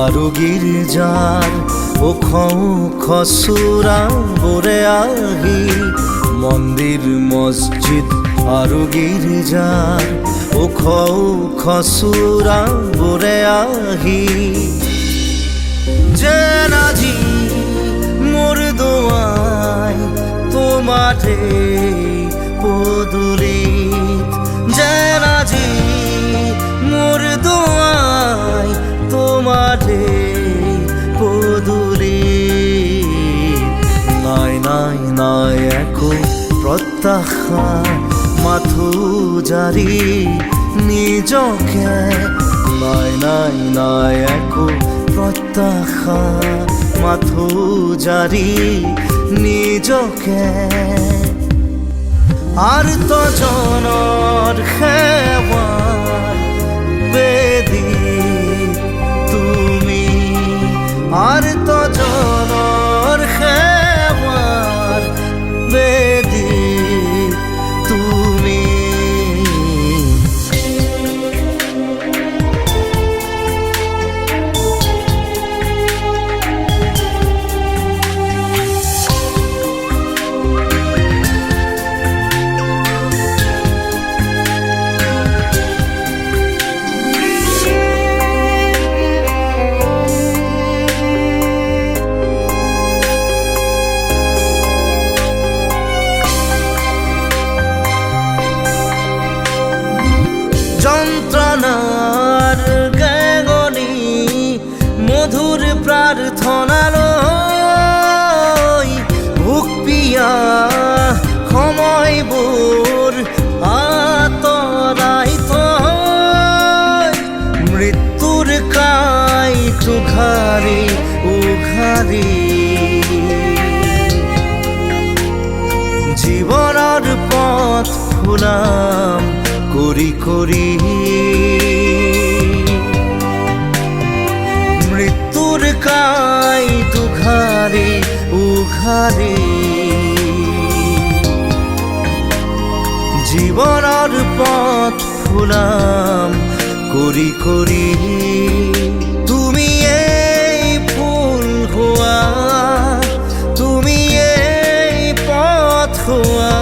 আৰু গীৰ্জাৰ ওখ ওখ চূড়াবোৰে আহি মন্দিৰ মছজিদ আৰু গীৰ্জাৰ ওখ ওখ চূড়াবোৰে আহি যেন আজি মোৰ দুৱাই তোমাৰে পদূলিত যেন আজি মোৰ দুৱাই তোমাৰে পদূলিত নাই নাই নাই একো প্ৰত্যাশা মাথো জাৰি নিজকে নাই নাই নাই একো প্ৰত্যাশা মাথো জাৰি নিজকে আর তো জনর সেবার বেদি তুমি আর তো জনর সেবার বেদি তুমি যন্ত্রণার গেগনি মধুর প্রার্থনালৈ বুক পিয়া সময়বোৰ আঁতৰাই থৈ মৃত্যুৰ কাঁইট উঘাৰি উঘাৰি জীৱনৰ পথ ফুলাম কৰি কৰি মৃত্যুৰ কাঁইট উঘাৰি উঘাৰি জীৱনৰ পথ ফুলাম কৰি কৰি তুমি এই ফুল হোৱা তুমি এই পথ হোৱা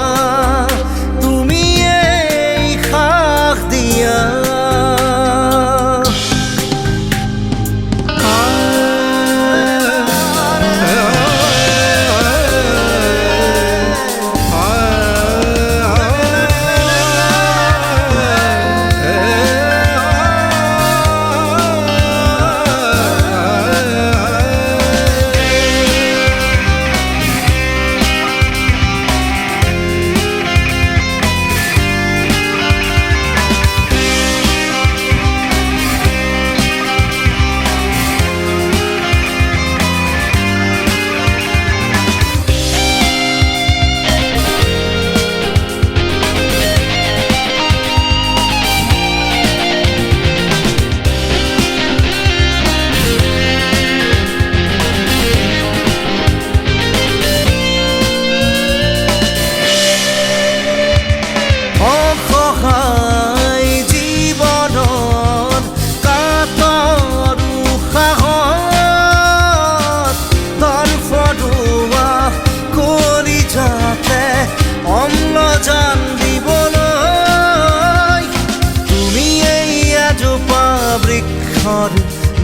বৃক্ষৰ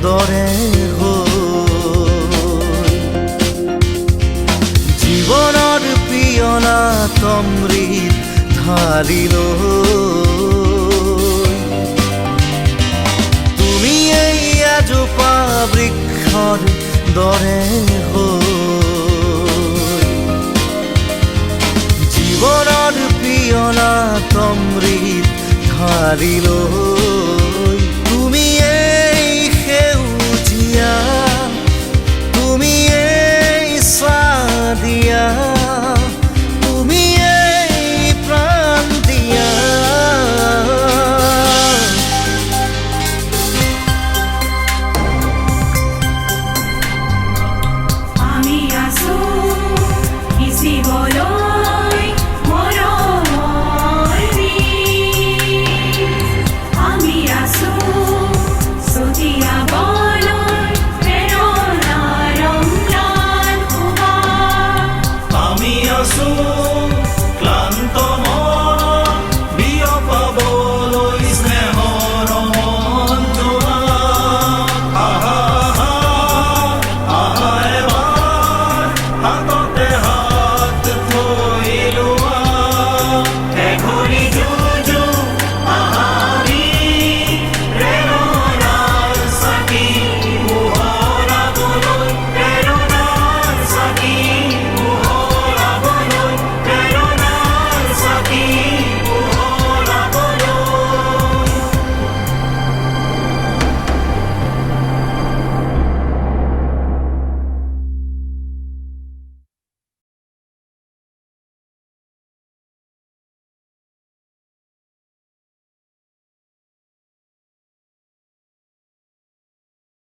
দৰে জীৱনৰ পিয়লা তমৃত ধাৰিলৈ তুমি এই এজোপা বৃক্ষৰ দৰে জীৱনৰ পিয়লা তমৃত ধাৰিলৈ